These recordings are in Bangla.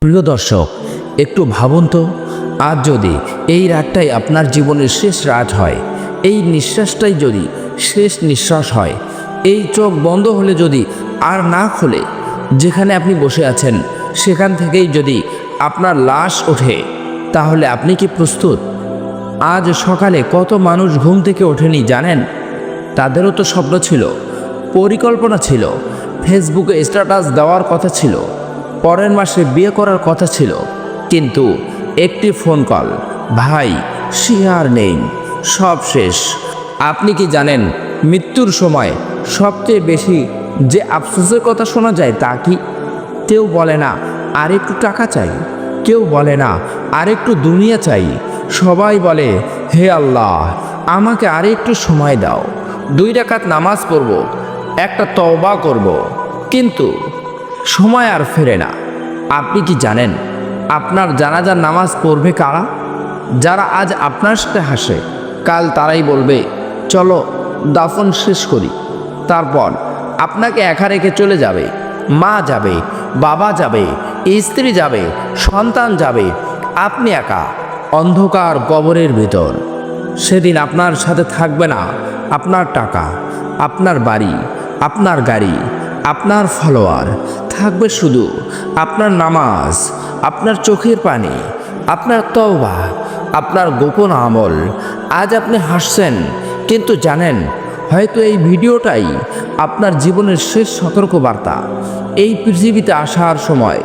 প্রিয় দর্শক, একটু ভাবুন তো, আজ যদি এই রাতটাই আপনার জীবনের শেষ রাত হয়, এই নিঃশ্বাসটাই যদি শেষ নিঃশ্বাস হয়, এই চোখ বন্ধ হলে যদি আর না খোলে, যেখানে আপনি বসে আছেন সেখান থেকেই যদি আপনার লাশ ওঠে, তাহলে আপনি কি প্রস্তুত? আজ সকালে কত মানুষ ঘুম থেকে ওঠেনি জানেন? তাদেরও তো স্বপ্ন ছিল, পরিকল্পনা ছিল, ফেসবুকে স্ট্যাটাস দেওয়ার কথা ছিল, পরের মাসে বিয়ে করার কথা ছিল, কিন্তু একটি ফোন কল, ভাই সে আর নেই, সব শেষ। আপনি কি জানেন মৃত্যুর সময় সবচেয়ে বেশি যে আফসোসের কথা শোনা যায় তা কি? কেউ বলে না আর একটু টাকা চাই, কেউ বলে না আর একটু দুনিয়া চাই, সবাই বলে হে আল্লাহ আমাকে আর একটু সময় দাও, 2 রাকাত নামাজ পড়ব, একটা তওবা করব, কিন্তু সময় আর ফেরে না। আপনি কি জানেন আপনার জানাজার নামাজ পড়বে কারা? যারা আজ আপনার সাথে হাসে, কাল তারাই বলবে চলো দাফন শেষ করি। তারপর আপনাকে একা রেখে চলে যাবে, মা যাবে, বাবা যাবে, স্ত্রী যাবে, সন্তান যাবে, আপনি একা অন্ধকার কবরের ভিতর। সেদিন আপনার সাথে থাকবে না আপনার টাকা, আপনার বাড়ি, আপনার গাড়ি, আপনার ফলোয়ার, থাকবে শুধু আপনার নামাজ, আপনার চোখের পানি, আপনার তওবা, আপনার গোপন আমল। আজ আপনি হাসছেন, কিন্তু জানেন হয়তো এই ভিডিওটাই আপনার জীবনের শেষ সতর্কবার্তা। এই পৃথিবীতে আসার সময়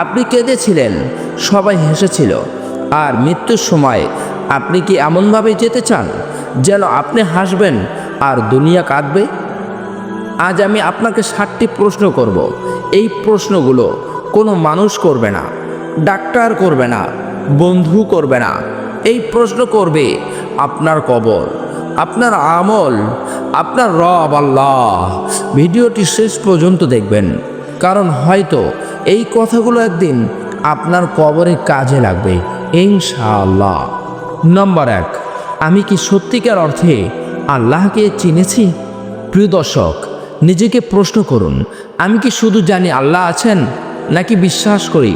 আপনি কেঁদেছিলেন, সবাই হেসেছিল, আর মৃত্যুর সময় আপনি কি এমনভাবে যেতে চান যেন আপনি হাসবেন আর দুনিয়া কাঁদবে? আজ আমি আপনাকে 7টি প্রশ্ন করব। এই প্রশ্নগুলো কোনো মানুষ করবে না, ডাক্তার করবে না, বন্ধু করবে না। এই প্রশ্ন করবে আপনার কবর, আপনার আমল, আপনার রব আল্লাহ। ভিডিওটি শেষ পর্যন্ত দেখবেন, কারণ হয়তো এই কথাগুলো একদিন আপনার কবরে কাজে লাগবে ইনশাআল্লাহ। নম্বর 1, আমি কি সত্যিকার অর্থে আল্লাহকে চিনেছি? প্রিয় দর্শক, নিজেকে প্রশ্ন করুন, আমি কি শুধু জানি আল্লাহ আছেন, নাকি বিশ্বাস করি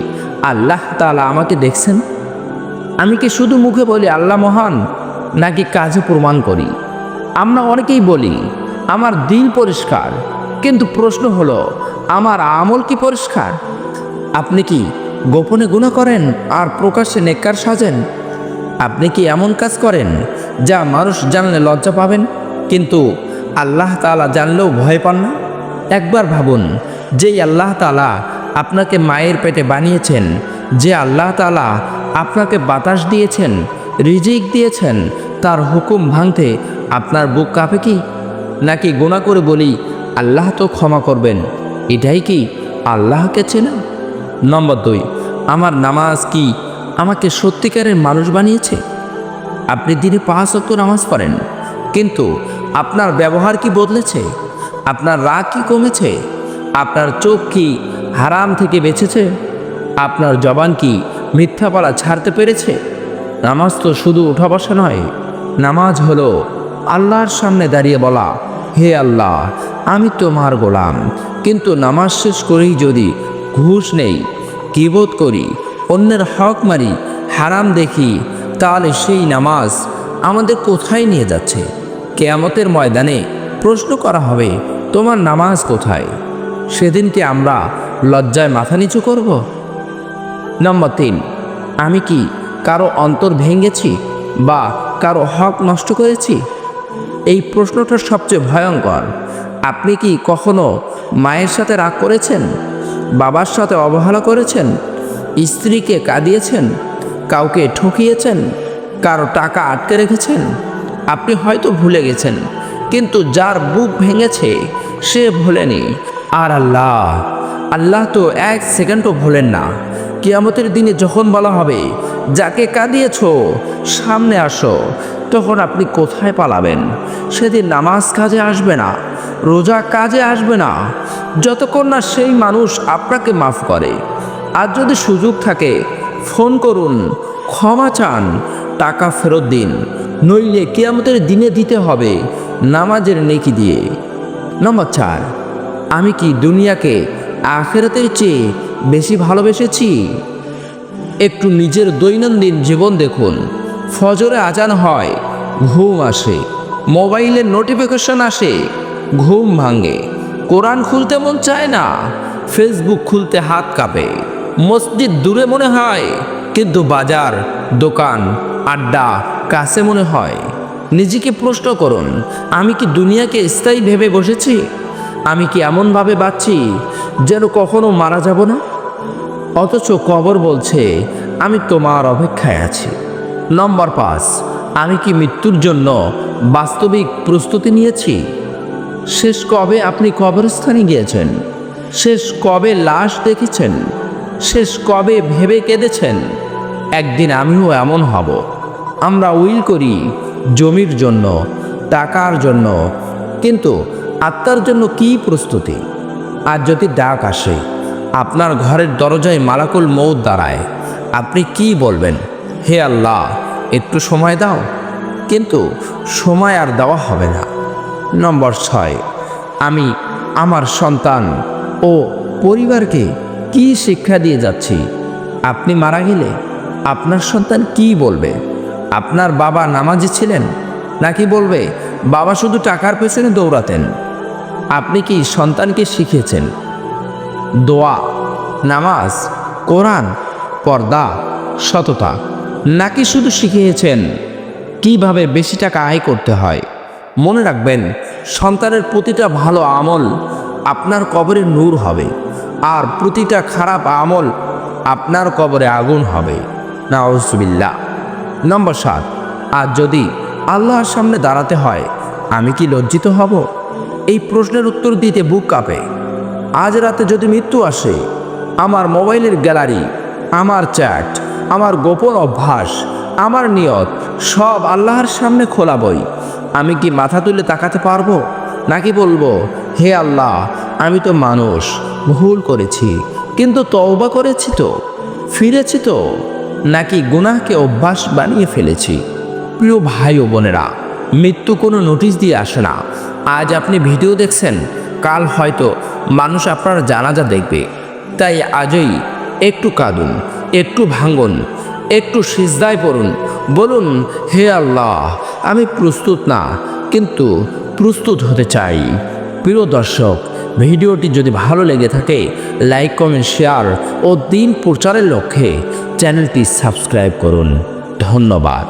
আল্লাহ তাআলা আমাকে দেখছেন? আমি কি শুধু মুখে বলি আল্লাহ মহান, নাকি কাজে প্রমাণ করি? আমরা অনেকেই বলি আমার দিল পরিষ্কার, কিন্তু প্রশ্ন হলো আমার আমল কি পরিষ্কার? আপনি কি গোপনে গুনাহ করেন আর প্রকাশ্যে নেককার সাজেন? আপনি কি এমন কাজ করেন যা মানুষ জানলে লজ্জা পাবেন, কিন্তু আল্লাহ তাআলা জানলেও ভয় পান না? একবার ভাবুন, যেই আল্লাহ তাআলা আপনাকে মায়ের পেটে বানিয়েছেন, যে আল্লাহ তাআলা আপনাকে বাতাস দিয়েছেন, রিজিক দিয়েছেন, তার হুকুম ভাঙতে আপনার বুক কাঁপে কি? নাকি গুনাহ করে বলি আল্লাহ তো ক্ষমা করবেন, এটাই কি আল্লাহকে চেনা? নম্বর 2, আমার নামাজ কি আমাকে সত্যিকারের মানুষ বানিয়েছে? আপনি দিনে 5 ওয়াক্ত নামাজ পড়েন, কিন্তু আপনার ব্যবহার কি বদলেছে? আপনার রাগ কি কমেছে? আপনার চোখ কি হারাম থেকে বেঁচেছে? আপনার জবান কি মিথ্যা বলা ছাড়তে পেরেছে? নামাজ তো শুধু উঠা বসা নয়, নামাজ হলো আল্লাহর সামনে দাঁড়িয়ে বলা হে আল্লাহ আমি তোমার গোলাম। কিন্তু নামাজ শেষ করেই যদি ঘুষ নেই, গীবত করি, অন্যের হক মারি, হারাম দেখি, তাহলে সেই নামাজ আমাদের কোথায় নিয়ে যাচ্ছে? কিয়ামতের ময়দানে প্রশ্ন করা হবে তোমার নামাজ কোথায়? সেদিন কি আমরা লজ্জায় মাথা নিচু করব? নম্বর 3, আমি কি কারো অন্তর ভেঙেছি বা কারো হক নষ্ট করেছি? এই প্রশ্নটা সবচেয়ে ভয়ঙ্কর। আপনি কি কখনো মায়ের সাথে রাগ করেছেন, বাবার সাথে অবহেলা করেছেন, স্ত্রীকে কাঁদিয়েছেন, কাউকে ঠকিয়েছেন, কারো টাকা আটকে রেখেছেন? আপনি হয়তো ভুলে গেছেন, কিন্তু যার বুক ভেঙেছে সে ভোলেনি। আর আল্লাহ তো 1 সেকেন্ডও ভোলেন না। কিয়ামতের দিনে যখন বলা হবে যাকে কাঁদিয়েছো সামনে আসো, তখন আপনি কোথায় পালাবেন? সেদিন নামাজ কাজে আসবে না, রোজা কাজে আসবে না, যতক্ষণ না সেই মানুষ আপনাকে মাফ করে। আর যদি সুযোগ থাকে ফোন করুন, ক্ষমা চান, টাকা ফেরত দিন, নইলে কিয়ামতের দিনে দিতে হবে নামাজের নেকি দিয়ে। নম্বর 4, আমি কি দুনিয়াকে আখিরাতের চেয়ে বেশি ভালোবেসেছি? একটু নিজের দৈনন্দিন জীবন দেখুন। ফজরে আজান হয়, ঘুম আসে, মোবাইলের নোটিফিকেশন আসে, ঘুম ভাঙে, কোরআন খুলতে মন চায় না, ফেসবুক খুলতে হাত কাঁপে, মসজিদ দূরে মনে হয় কিন্তু বাজার, দোকান, আড্ডা কাছে মনে হয়। নিজেকে প্রশ্ন করুন, আমি কি দুনিয়াকে স্থায়ী ভেবে বসেছি? আমি কি এমনভাবে বাঁচছি যেন কখনো মারা যাব না? অথচ কবর বলছে আমি তোমার অপেক্ষায় আছি। নম্বর 5, আমি কি মৃত্যুর জন্য বাস্তবিক প্রস্তুতি নিয়েছি? শেষ কবে আপনি কবরস্থানে গিয়েছেন? শেষ কবে লাশ দেখেছেন? শেষ কবে ভেবে কেঁদেছেন একদিন আমিও এমন হব? আমরা উইল করি জমির জন্য, টাকার জন্য, কিন্তু আত্মার জন্য কি প্রস্তুতি? আর যদি ডাক আসে, আপনার ঘরের দরজায় মালাকুল মউত দাঁড়ায়, আপনি কি বলবেন? হে আল্লাহ, একটু সময় দাও। কিন্তু সময় আর দেওয়া হবে না। নম্বর 6, আমি আমার সন্তান ও পরিবারকে কি শিক্ষা দিয়ে যাচ্ছি? আপনি মারা গেলে আপনার সন্তান কি বলবে? আপনার বাবা নামাজি ছিলেন, নাকি বলবে বাবা শুধু টাকার পেছনে দৌড়াতেন? আপনি কি সন্তানকে শিখিয়েছেন দোয়া, নামাজ, কোরআন, পর্দা, সততা, নাকি শুধু শিখিয়েছেন কিভাবে বেশি টাকা আয় করতে হয়? মনে রাখবেন, সন্তানের প্রতিটা ভালো আমল আপনার কবরে নূর হবে, আর প্রতিটা খারাপ আমল আপনার কবরে আগুন হবে। নাউজুবিল্লাহ। নম্বর 7, আর যদি আল্লাহর সামনে দাঁড়াতে হয়, আমি কি লজ্জিত হব? এই প্রশ্নের উত্তর দিতে বুক কাঁপে। আজ রাতে যদি মৃত্যু আসে, আমার মোবাইলের গ্যালারি, আমার চ্যাট, আমার গোপন অভ্যাস, আমার নিয়ত সব আল্লাহর সামনে খোলাবই। আমি কি মাথা তুলে তাকাতে পারবো, নাকি বলবো হে আল্লাহ, আমি তো মানুষ, ভুল করেছি, কিন্তু তওবা করেছি তো, ফিরেছি তো, নাকি গুনাহকে অভ্যাস বানিয়ে ফেলেছি? প্রিয় ভাই ও বোনেরা, মৃত্যু কোনো নোটিশ দিয়ে আসে না। আজ আপনি ভিডিও দেখছেন, কাল হয়তো মানুষ আপনার জানাজা দেখবে। তাই আজই একটু কাঁদুন, একটু ভাঙুন, একটু সিজদায় পড়ুন, বলুন হে আল্লাহ, আমি প্রস্তুত না, কিন্তু প্রস্তুত হতে চাই। প্রিয় দর্শক, ভিডিওটি যদি ভালো লেগে থাকে, লাইক, কমেন্ট, শেয়ার ও দিন প্রচারের লক্ষ্যে চ্যানেলটি সাবস্ক্রাইব করুন। ধন্যবাদ।